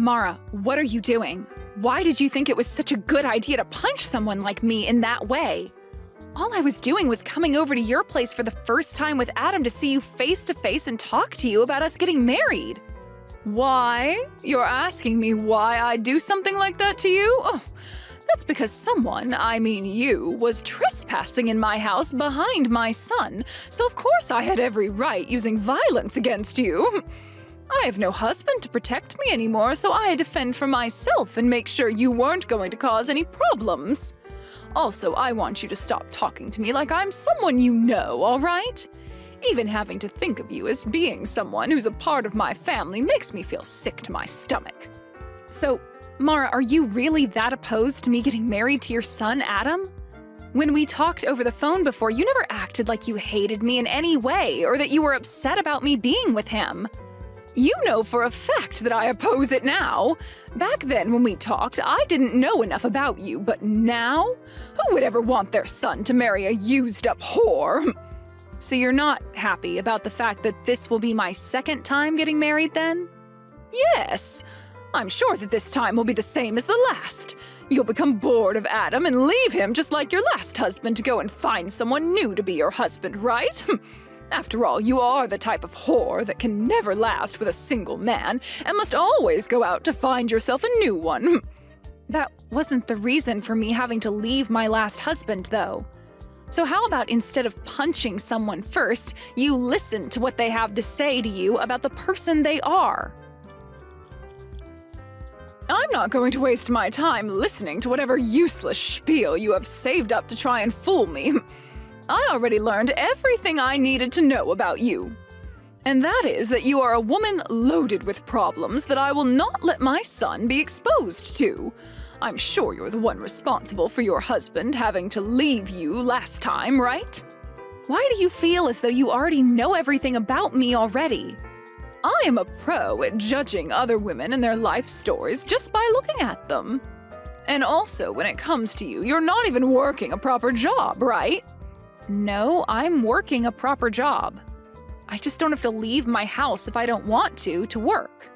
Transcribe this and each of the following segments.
Mara, what are you doing? Why did you think it was such a good idea to punch someone like me in that way? All I was doing was coming over to your place for the first time with Adam to see you face to face and talk to you about us getting married. Why? You're asking me why I'd do something like that to you? Oh, that's because someone, I mean you, was trespassing in my house behind my son, so of course I had every right using violence against you. I have no husband to protect me anymore, so I had to fend for myself and make sure you weren't going to cause any problems. Also, I want you to stop talking to me like I'm someone you know, all right? Even having to think of you as being someone who's a part of my family makes me feel sick to my stomach. So, Mara, are you really that opposed to me getting married to your son, Adam? When we talked over the phone before, you never acted like you hated me in any way or that you were upset about me being with him. You know for a fact that I oppose it now. Back then when we talked, I didn't know enough about you, but now? Who would ever want their son to marry a used-up whore? So you're not happy about the fact that this will be my second time getting married then? Yes. I'm sure that this time will be the same as the last. You'll become bored of Adam and leave him just like your last husband to go and find someone new to be your husband, right? After all, you are the type of whore that can never last with a single man and must always go out to find yourself a new one. That wasn't the reason for me having to leave my last husband, though. So how about instead of punching someone first, you listen to what they have to say to you about the person they are? I'm not going to waste my time listening to whatever useless spiel you have saved up to try and fool me. I already learned everything I needed to know about you. And that is that you are a woman loaded with problems that I will not let my son be exposed to. I'm sure you're the one responsible for your husband having to leave you last time, right? Why do you feel as though you already know everything about me already? I am a pro at judging other women and their life stories just by looking at them. And also, when it comes to you, you're not even working a proper job, right? No, I'm working a proper job. I just don't have to leave my house if I don't want to work.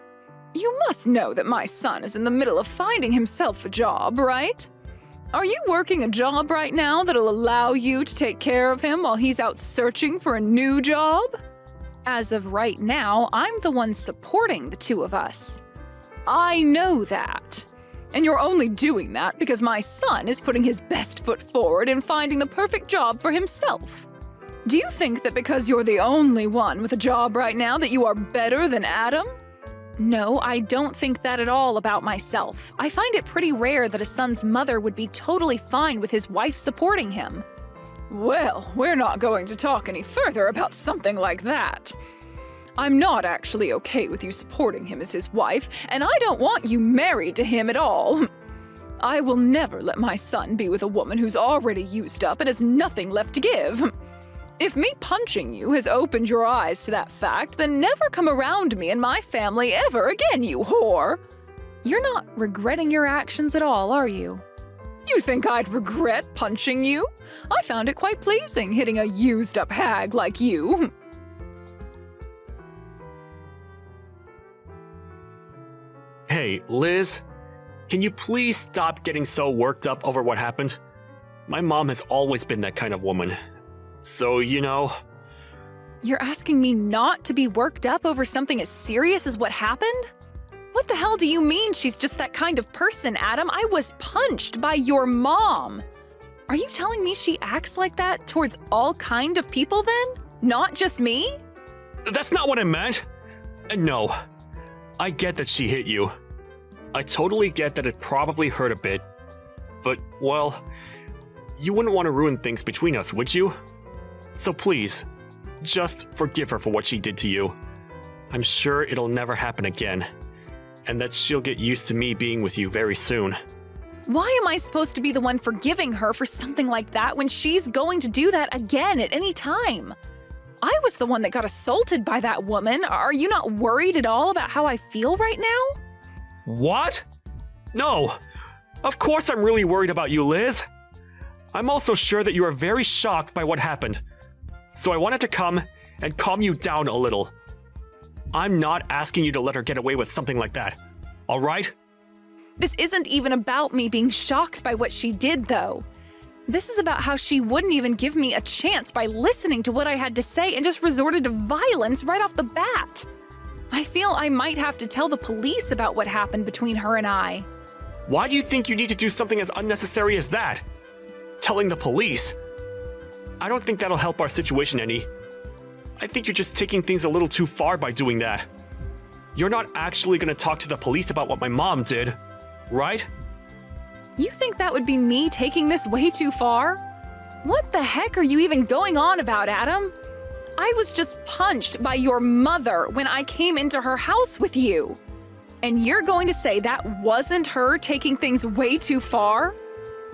You must know that my son is in the middle of finding himself a job, right? Are you working a job right now that'll allow you to take care of him while he's out searching for a new job? As of right now, I'm the one supporting the two of us. I know that. And you're only doing that because my son is putting his best foot forward in finding the perfect job for himself. Do you think that because you're the only one with a job right now that you are better than Adam? No, I don't think that at all about myself. I find it pretty rare that a son's mother would be totally fine with his wife supporting him. Well, we're not going to talk any further about something like that. I'm not actually okay with you supporting him as his wife, and I don't want you married to him at all. I will never let my son be with a woman who's already used up and has nothing left to give. If me punching you has opened your eyes to that fact, then never come around me and my family ever again, you whore! You're not regretting your actions at all, are you? You think I'd regret punching you? I found it quite pleasing hitting a used-up hag like you. Hey, Liz, can you please stop getting so worked up over what happened? My mom has always been that kind of woman. So, you know... You're asking me not to be worked up over something as serious as what happened? What the hell do you mean she's just that kind of person, Adam? I was punched by your mom. Are you telling me she acts like that towards all kind of people then? Not just me? That's not what I meant. No, I get that she hit you. I totally get that it probably hurt a bit. But, well, you wouldn't want to ruin things between us, would you? So please, just forgive her for what she did to you. I'm sure it'll never happen again. And that she'll get used to me being with you very soon. Why am I supposed to be the one forgiving her for something like that when she's going to do that again at any time? I was the one that got assaulted by that woman. Are you not worried at all about how I feel right now? What? No. Of course I'm really worried about you, Liz. I'm also sure that you are very shocked by what happened. So I wanted to come and calm you down a little. I'm not asking you to let her get away with something like that. all right? This isn't even about me being shocked by what she did, though. This is about how she wouldn't even give me a chance by listening to what I had to say and just resorted to violence right off the bat. I feel I might have to tell the police about what happened between her and I. Why do you think you need to do something as unnecessary as that? Telling the police? I don't think that'll help our situation any. I think you're just taking things a little too far by doing that. You're not actually gonna talk to the police about what my mom did, right? You think that would be me taking this way too far? What the heck are you even going on about, Adam? I was just punched by your mother when I came into her house with you. And you're going to say that wasn't her taking things way too far?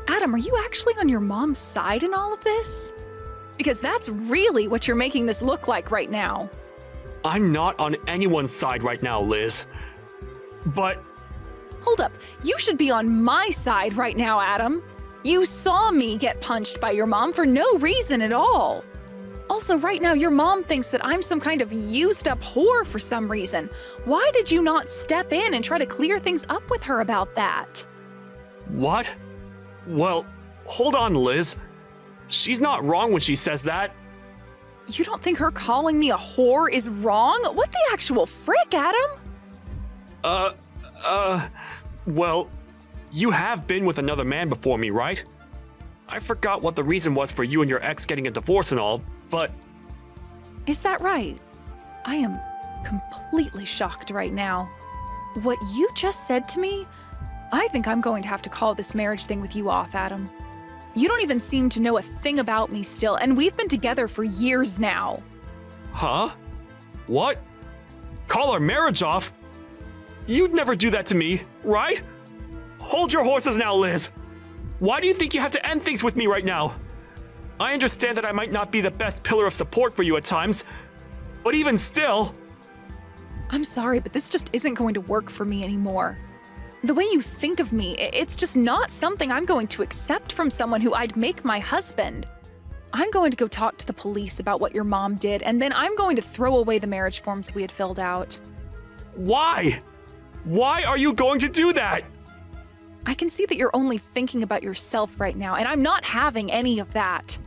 Adam, are you actually on your mom's side in all of this? Because that's really what you're making this look like right now. I'm not on anyone's side right now, Liz. But Hold up, you should be on my side right now, Adam. You saw me get punched by your mom for no reason at all. Also, right now, your mom thinks that I'm some kind of used-up whore for some reason. Why did you not step in and try to clear things up with her about that? what? Well, hold on, Liz. She's not wrong when she says that. You don't think her calling me a whore is wrong? What the actual frick, Adam? Well, you have been with another man before me, right? I forgot what the reason was for you and your ex getting a divorce and all, but Is that right? I am completely shocked right now. What you just said to me, I think I'm going to have to call this marriage thing with you off, Adam. You don't even seem to know a thing about me still, and we've been together for years now. Huh? What? Call our marriage off? You'd never do that to me, right? Hold your horses now, Liz. Why do you think you have to end things with me right now? I understand that I might not be the best pillar of support for you at times, but even still... I'm sorry, but this just isn't going to work for me anymore. The way you think of me, it's just not something I'm going to accept from someone who I'd make my husband. I'm going to go talk to the police about what your mom did, and then I'm going to throw away the marriage forms we had filled out. Why? Why are you going to do that? I can see that you're only thinking about yourself right now, and I'm not having any of that.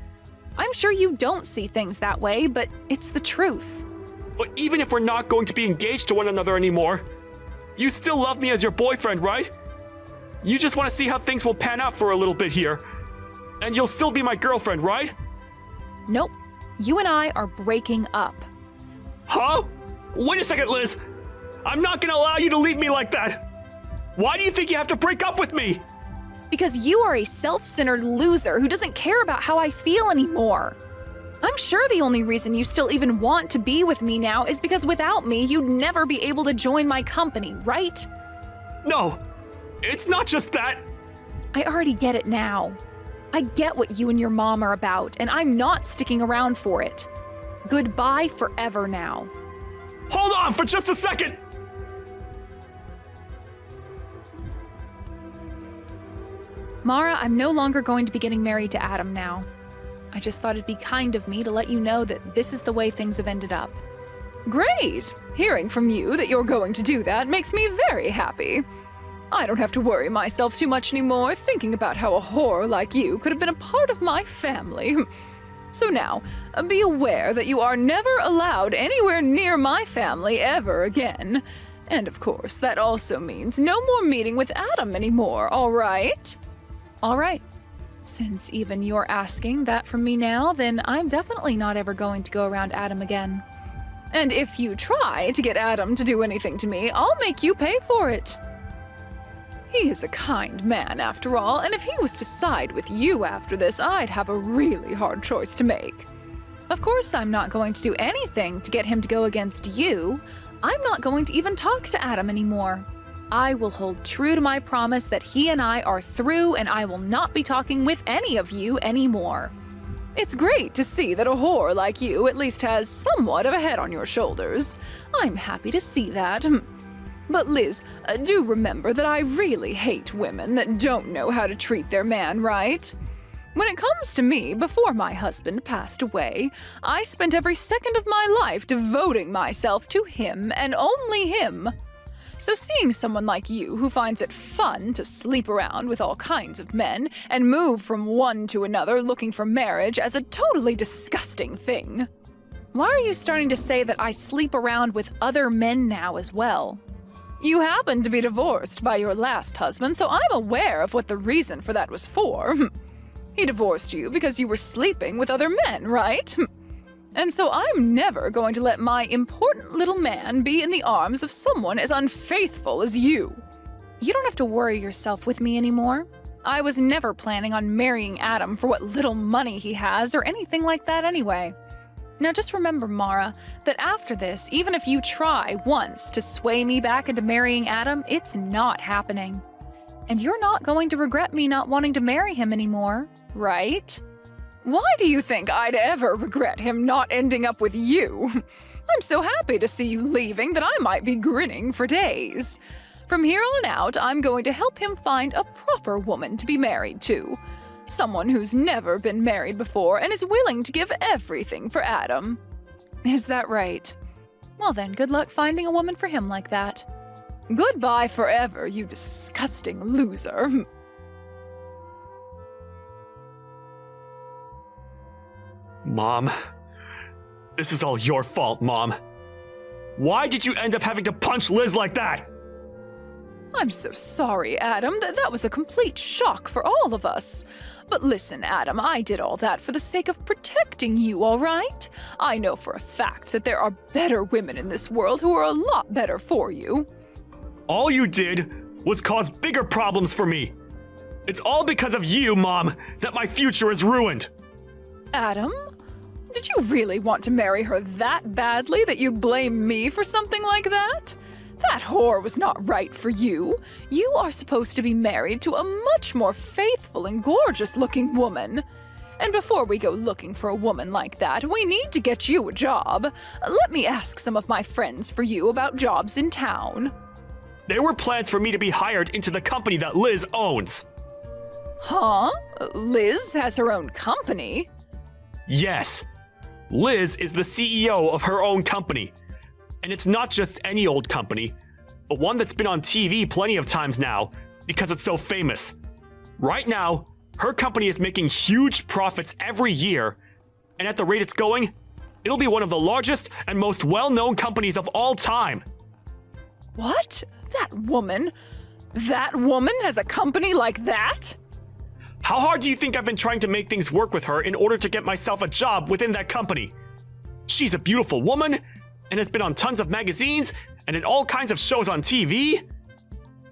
I'm sure you don't see things that way, but it's the truth. But even if we're not going to be engaged to one another anymore, you still love me as your boyfriend, right? You just want to see how things will pan out for a little bit here. And you'll still be my girlfriend, right? Nope. You and I are breaking up. Huh? Wait a second, Liz. I'm not gonna allow you to leave me like that. Why do you think you have to break up with me? Because you are a self-centered loser who doesn't care about how I feel anymore. I'm sure the only reason you still even want to be with me now is because without me, you'd never be able to join my company, right? No, it's not just that. I already get it now. I get what you and your mom are about, and I'm not sticking around for it. Goodbye forever now. Hold on for just a second. Mara, I'm no longer going to be getting married to Adam now. I just thought it'd be kind of me to let you know that this is the way things have ended up. Great! Hearing from you that you're going to do that makes me very happy. I don't have to worry myself too much anymore thinking about how a whore like you could have been a part of my family. So now, be aware that you are never allowed anywhere near my family ever again. And of course, that also means no more meeting with Adam anymore, all right? All right. Since even you're asking that from me now, then I'm definitely not ever going to go around Adam again. And if you try to get Adam to do anything to me, I'll make you pay for it. He is a kind man, after all, and if he was to side with you after this, I'd have a really hard choice to make. Of course, I'm not going to do anything to get him to go against you. I'm not going to even talk to Adam anymore. I will hold true to my promise that he and I are through, and I will not be talking with any of you anymore. It's great to see that a whore like you at least has somewhat of a head on your shoulders. I'm happy to see that. But Liz, do remember that I really hate women that don't know how to treat their man right. When it comes to me, before my husband passed away, I spent every second of my life devoting myself to him and only him. So seeing someone like you who finds it fun to sleep around with all kinds of men and move from one to another looking for marriage as a totally disgusting thing. Why are you starting to say that I sleep around with other men now as well? You happened to be divorced by your last husband, so I'm aware of what the reason for that was for. He divorced you because you were sleeping with other men, right? And so I'm never going to let my important little man be in the arms of someone as unfaithful as you. You don't have to worry yourself with me anymore. I was never planning on marrying Adam for what little money he has or anything like that anyway. Now just remember, Mara, that after this, even if you try once to sway me back into marrying Adam, it's not happening. And you're not going to regret me not wanting to marry him anymore, right? Why do you think I'd ever regret him not ending up with you? I'm so happy to see you leaving that I might be grinning for days. From here on out, I'm going to help him find a proper woman to be married to. Someone who's never been married before and is willing to give everything for Adam. Is that right? Well then, good luck finding a woman for him like that. Goodbye forever, you disgusting loser. Mom, this is all your fault, Mom. Why did you end up having to punch Liz like that? I'm so sorry, Adam. That was a complete shock for all of us. But listen, Adam, I did all that for the sake of protecting you, all right? I know for a fact that there are better women in this world who are a lot better for you. All you did was cause bigger problems for me. It's all because of you, Mom, that my future is ruined. Adam? Did you really want to marry her that badly that you blame me for something like that? That whore was not right for you. You are supposed to be married to a much more faithful and gorgeous-looking woman. And before we go looking for a woman like that, we need to get you a job. Let me ask some of my friends for you about jobs in town. There were plans for me to be hired into the company that Liz owns. Huh? Liz has her own company? Yes. Liz is the CEO of her own company. And it's not just any old company, but one that's been on TV plenty of times now because it's so famous. Right now, her company is making huge profits every year, and at the rate it's going, it'll be one of the largest and most well-known companies of all time. What? That woman? That woman has a company like that? How hard do you think I've been trying to make things work with her in order to get myself a job within that company? She's a beautiful woman, and has been on tons of magazines and in all kinds of shows on TV.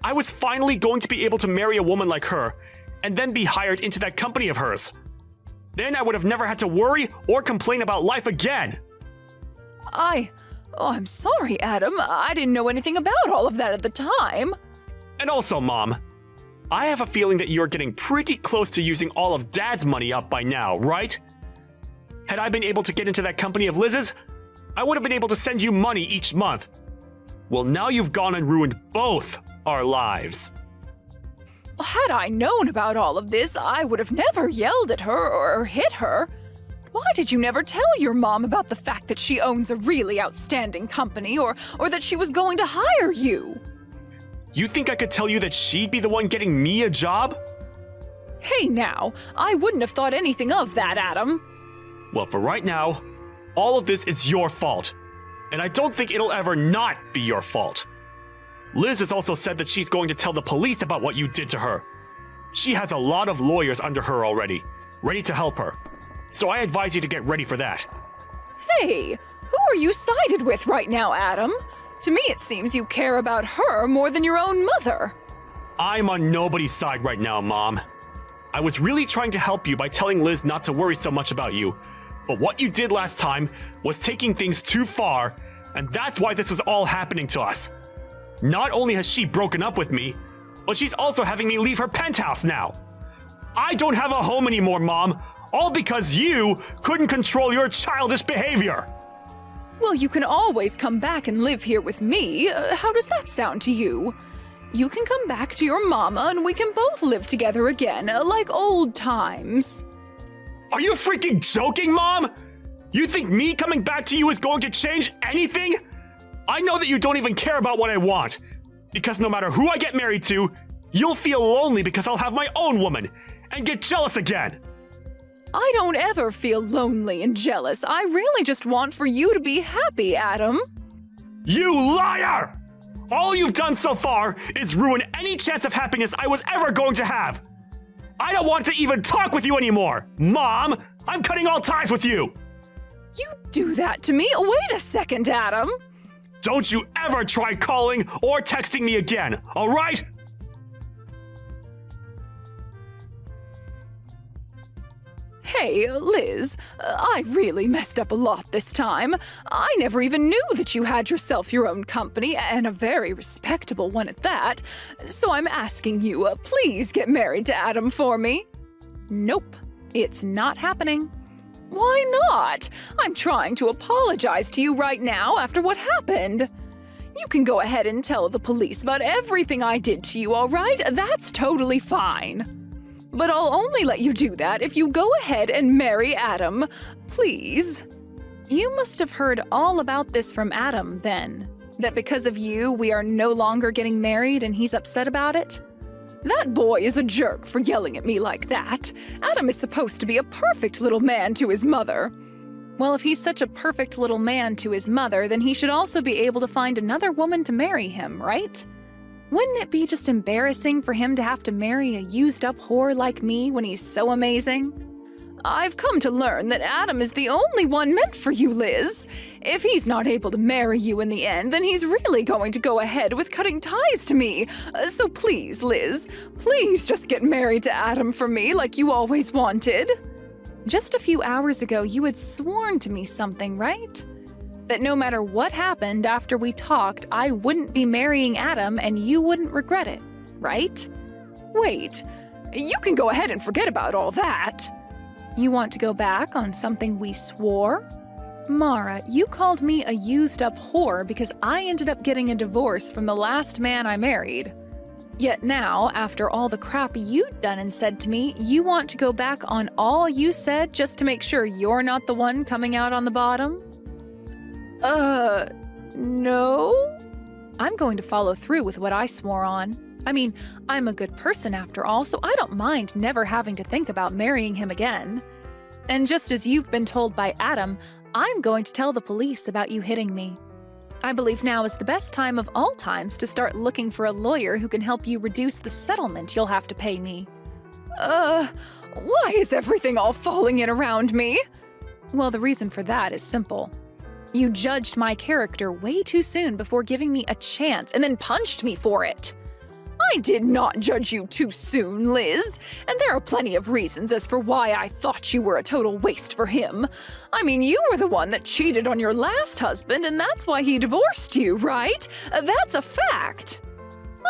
I was finally going to be able to marry a woman like her and then be hired into that company of hers. Then I would have never had to worry or complain about life again. I'm sorry, Adam. I didn't know anything about all of that at the time. And also, Mom, I have a feeling that you're getting pretty close to using all of Dad's money up by now, right? Had I been able to get into that company of Liz's, I would have been able to send you money each month. Well, now you've gone and ruined both our lives. Had I known about all of this, I would have never yelled at her or hit her. Why did you never tell your mom about the fact that she owns a really outstanding company or that she was going to hire you? You think I could tell you that she'd be the one getting me a job? Hey now, I wouldn't have thought anything of that, Adam. Well, for right now, all of this is your fault, and I don't think it'll ever not be your fault. Liz has also said that she's going to tell the police about what you did to her. She has a lot of lawyers under her already, ready to help her. So I advise you to get ready for that. Hey, who are you sided with right now, Adam? To me, it seems you care about her more than your own mother. I'm on nobody's side right now, Mom. I was really trying to help you by telling Liz not to worry so much about you. But what you did last time was taking things too far, and that's why this is all happening to us. Not only has she broken up with me, but she's also having me leave her penthouse now. I don't have a home anymore, Mom, all because you couldn't control your childish behavior. Well, you can always come back and live here with me. How does that sound to you? You can come back to your mama and we can both live together again, like old times. Are you freaking joking, Mom? You think me coming back to you is going to change anything? I know that you don't even care about what I want. Because no matter who I get married to, you'll feel lonely because I'll have my own woman and get jealous again. I don't ever feel lonely and jealous. I really just want for you to be happy, Adam. You liar! All you've done so far is ruin any chance of happiness I was ever going to have. I don't want to even talk with you anymore. Mom, I'm cutting all ties with you. You do that to me? Wait a second, Adam. Don't you ever try calling or texting me again, all right? Hey, Liz, I really messed up a lot this time. I never even knew that you had yourself your own company, and a very respectable one at that. So I'm asking you, please get married to Adam for me. Nope, it's not happening. Why not? I'm trying to apologize to you right now after what happened. You can go ahead and tell the police about everything I did to you, all right? That's totally fine. But I'll only let you do that if you go ahead and marry Adam, please. You must have heard all about this from Adam, then. That because of you, we are no longer getting married and he's upset about it? That boy is a jerk for yelling at me like that. Adam is supposed to be a perfect little man to his mother. Well, if he's such a perfect little man to his mother, then he should also be able to find another woman to marry him, right? Wouldn't it be just embarrassing for him to have to marry a used-up whore like me when he's so amazing? I've come to learn that Adam is the only one meant for you, Liz. If he's not able to marry you in the end, then he's really going to go ahead with cutting ties to me. So please, Liz, please just get married to Adam for me like you always wanted. Just a few hours ago, you had sworn to me something, right? That no matter what happened after we talked, I wouldn't be marrying Adam and you wouldn't regret it, right? Wait, you can go ahead and forget about all that. You want to go back on something we swore? Mara, you called me a used-up whore because I ended up getting a divorce from the last man I married. Yet now, after all the crap you'd done and said to me, you want to go back on all you said just to make sure you're not the one coming out on the bottom? No? I'm going to follow through with what I swore on. I mean, I'm a good person after all, so I don't mind never having to think about marrying him again. And just as you've been told by Adam, I'm going to tell the police about you hitting me. I believe now is the best time of all times to start looking for a lawyer who can help you reduce the settlement you'll have to pay me. Why is everything all falling in around me? Well, the reason for that is simple. You judged my character way too soon before giving me a chance and then punched me for it. I did not judge you too soon, Liz, and there are plenty of reasons as for why I thought you were a total waste for him. I mean, you were the one that cheated on your last husband, and that's why he divorced you, right? That's a fact.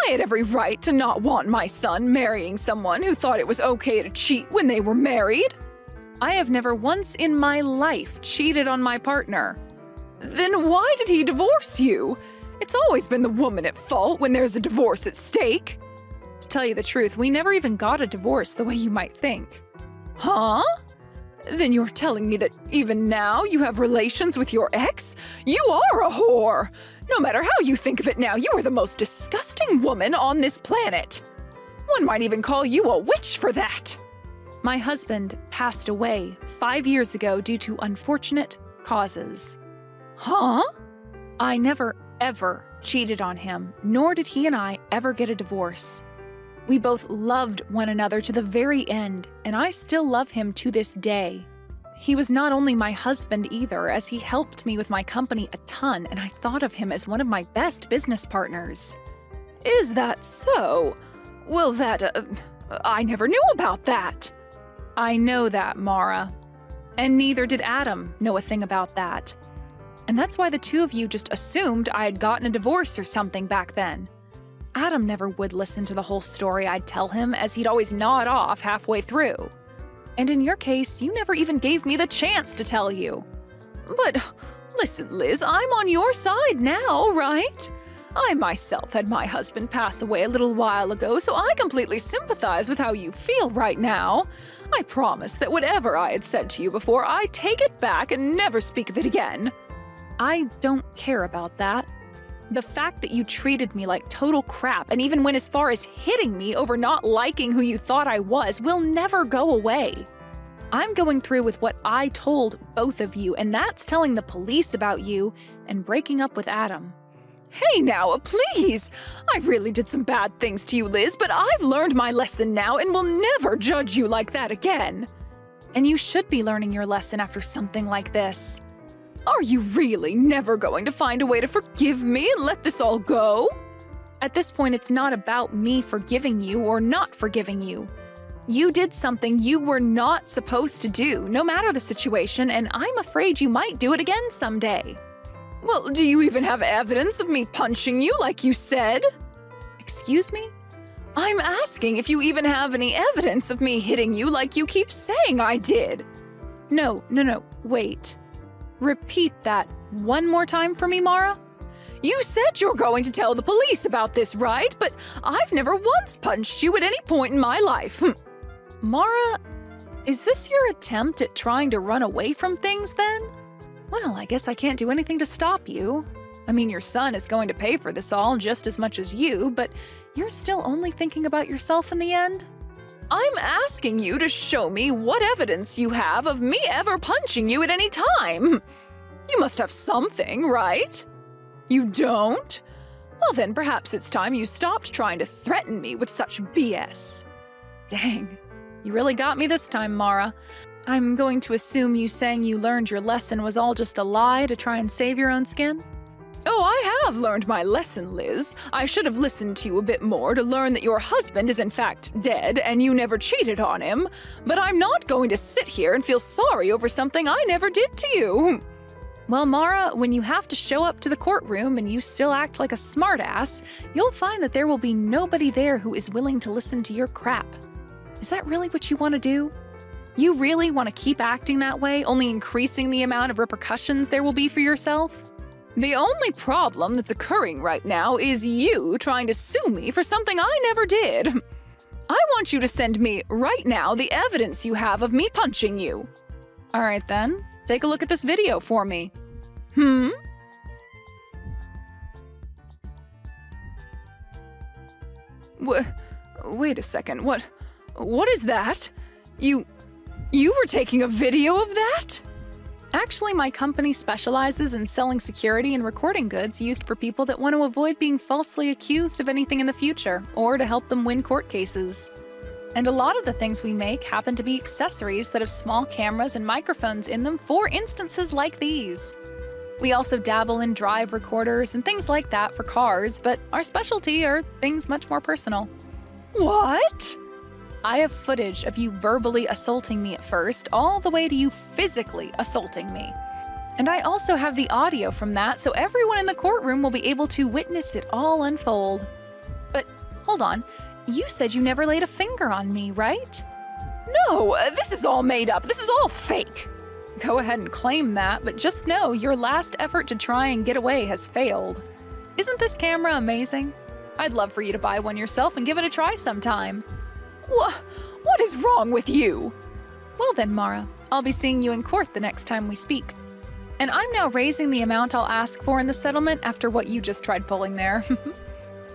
I had every right to not want my son marrying someone who thought it was okay to cheat when they were married. I have never once in my life cheated on my partner. Then why did he divorce you? It's always been the woman at fault when there's a divorce at stake. To tell you the truth, we never even got a divorce the way you might think. Huh? Then you're telling me that even now you have relations with your ex? You are a whore! No matter how you think of it now, you are the most disgusting woman on this planet. One might even call you a witch for that. My husband passed away 5 years ago due to unfortunate causes. Huh? I never, ever cheated on him, nor did he and I ever get a divorce. We both loved one another to the very end, and I still love him to this day. He was not only my husband either, as he helped me with my company a ton, and I thought of him as one of my best business partners. Is that so? Well, I never knew about that. I know that, Mara. And neither did Adam know a thing about that. And that's why the two of you just assumed I had gotten a divorce or something back then. Adam never would listen to the whole story I'd tell him, as he'd always nod off halfway through. And in your case, you never even gave me the chance to tell you. But listen, Liz, I'm on your side now, right? I myself had my husband pass away a little while ago, so I completely sympathize with how you feel right now. I promise that whatever I had said to you before, I take it back and never speak of it again. I don't care about that. The fact that you treated me like total crap and even went as far as hitting me over not liking who you thought I was will never go away. I'm going through with what I told both of you, and that's telling the police about you and breaking up with Adam. Hey now, please! I really did some bad things to you, Liz, but I've learned my lesson now and will never judge you like that again. And you should be learning your lesson after something like this. Are you really never going to find a way to forgive me and let this all go? At this point, it's not about me forgiving you or not forgiving you. You did something you were not supposed to do, no matter the situation, and I'm afraid you might do it again someday. Well, do you even have evidence of me punching you like you said? Excuse me? I'm asking if you even have any evidence of me hitting you like you keep saying I did. No, wait. Repeat that one more time for me, Mara. You said you're going to tell the police about this, right? But I've never once punched you at any point in my life. Mara, is this your attempt at trying to run away from things then? Well, I guess I can't do anything to stop you. I mean, your son is going to pay for this all just as much as you, but you're still only thinking about yourself in the end? I'm asking you to show me what evidence you have of me ever punching you at any time. You must have something, right? You don't? Well, then perhaps it's time you stopped trying to threaten me with such BS. Dang. You really got me this time, Mara. I'm going to assume you saying you learned your lesson was all just a lie to try and save your own skin? Oh, I have learned my lesson, Liz. I should have listened to you a bit more to learn that your husband is in fact dead and you never cheated on him. But I'm not going to sit here and feel sorry over something I never did to you. Well, Mara, when you have to show up to the courtroom and you still act like a smartass, you'll find that there will be nobody there who is willing to listen to your crap. Is that really what you want to do? You really want to keep acting that way, only increasing the amount of repercussions there will be for yourself? The only problem that's occurring right now is you trying to sue me for something I never did. I want you to send me, right now, the evidence you have of me punching you. All right then, take a look at this video for me. Wait a second, what is that? You were taking a video of that? Actually, my company specializes in selling security and recording goods used for people that want to avoid being falsely accused of anything in the future, or to help them win court cases. And a lot of the things we make happen to be accessories that have small cameras and microphones in them for instances like these. We also dabble in drive recorders and things like that for cars, but our specialty are things much more personal. What? I have footage of you verbally assaulting me at first, all the way to you physically assaulting me. And I also have the audio from that, so everyone in the courtroom will be able to witness it all unfold. But hold on, you said you never laid a finger on me, right? No, this is all made up. This is all fake. Go ahead and claim that, but just know your last effort to try and get away has failed. Isn't this camera amazing? I'd love for you to buy one yourself and give it a try sometime. What is wrong with you? Well then, Mara, I'll be seeing you in court the next time we speak. And I'm now raising the amount I'll ask for in the settlement after what you just tried pulling there.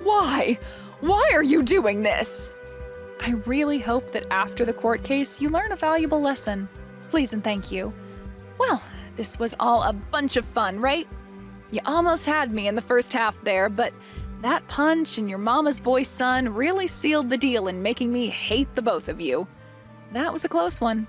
Why? Why are you doing this? I really hope that after the court case, you learn a valuable lesson. Please and thank you. Well, this was all a bunch of fun, right? You almost had me in the first half there, but that punch and your mama's boy son really sealed the deal in making me hate the both of you. That was a close one.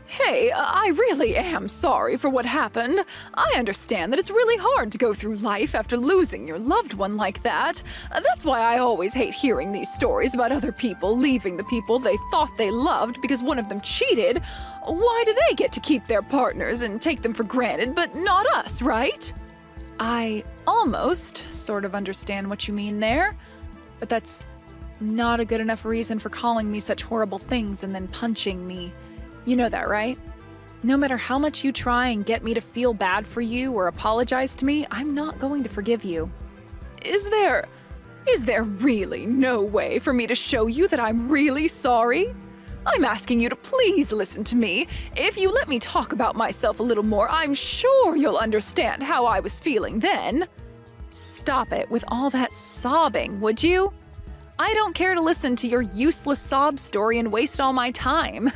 Hey, I really am sorry for what happened. I understand that it's really hard to go through life after losing your loved one like that. That's why I always hate hearing these stories about other people leaving the people they thought they loved because one of them cheated. Why do they get to keep their partners and take them for granted, but not us, right? I almost sort of understand what you mean there, but that's not a good enough reason for calling me such horrible things and then punching me. You know that, right? No matter how much you try and get me to feel bad for you or apologize to me, I'm not going to forgive you. Is there really no way for me to show you that I'm really sorry? I'm asking you to please listen to me. If you let me talk about myself a little more, I'm sure you'll understand how I was feeling then. Stop it with all that sobbing, would you? I don't care to listen to your useless sob story and waste all my time.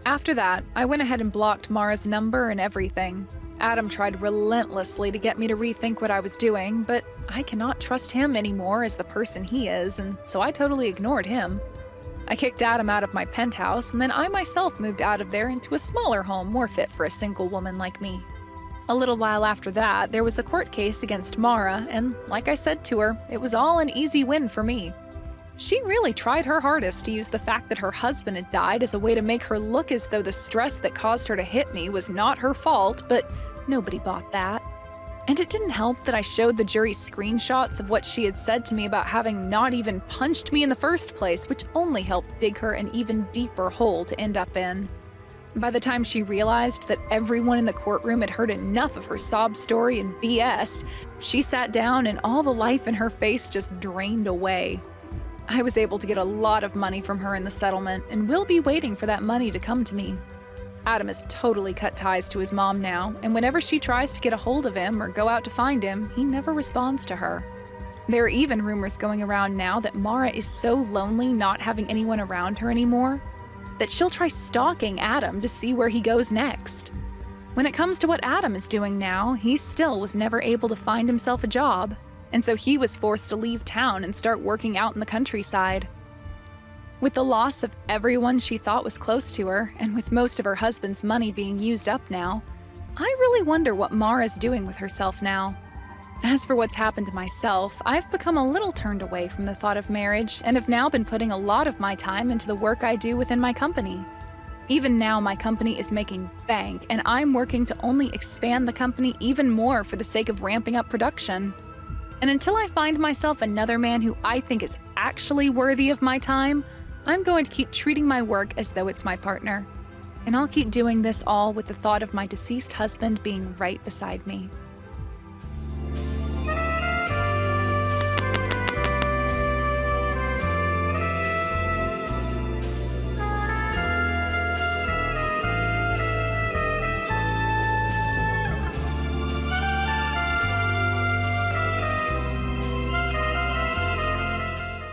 After that, I went ahead and blocked Mara's number and everything. Adam tried relentlessly to get me to rethink what I was doing, but I cannot trust him anymore as the person he is, and so I totally ignored him. I kicked Adam out of my penthouse, and then I myself moved out of there into a smaller home more fit for a single woman like me. A little while after that, there was a court case against Mara, and like I said to her, it was all an easy win for me. She really tried her hardest to use the fact that her husband had died as a way to make her look as though the stress that caused her to hit me was not her fault, but nobody bought that. And it didn't help that I showed the jury screenshots of what she had said to me about having not even punched me in the first place, which only helped dig her an even deeper hole to end up in. By the time she realized that everyone in the courtroom had heard enough of her sob story and BS, she sat down and all the life in her face just drained away. I was able to get a lot of money from her in the settlement, and will be waiting for that money to come to me. Adam has totally cut ties to his mom now, and whenever she tries to get a hold of him or go out to find him, he never responds to her. There are even rumors going around now that Mara is so lonely not having anyone around her anymore that she'll try stalking Adam to see where he goes next. When it comes to what Adam is doing now, he still was never able to find himself a job, and so he was forced to leave town and start working out in the countryside. With the loss of everyone she thought was close to her, and with most of her husband's money being used up now, I really wonder what Mara's doing with herself now. As for what's happened to myself, I've become a little turned away from the thought of marriage and have now been putting a lot of my time into the work I do within my company. Even now, my company is making bank, and I'm working to only expand the company even more for the sake of ramping up production. And until I find myself another man who I think is actually worthy of my time, I'm going to keep treating my work as though it's my partner. And I'll keep doing this all with the thought of my deceased husband being right beside me.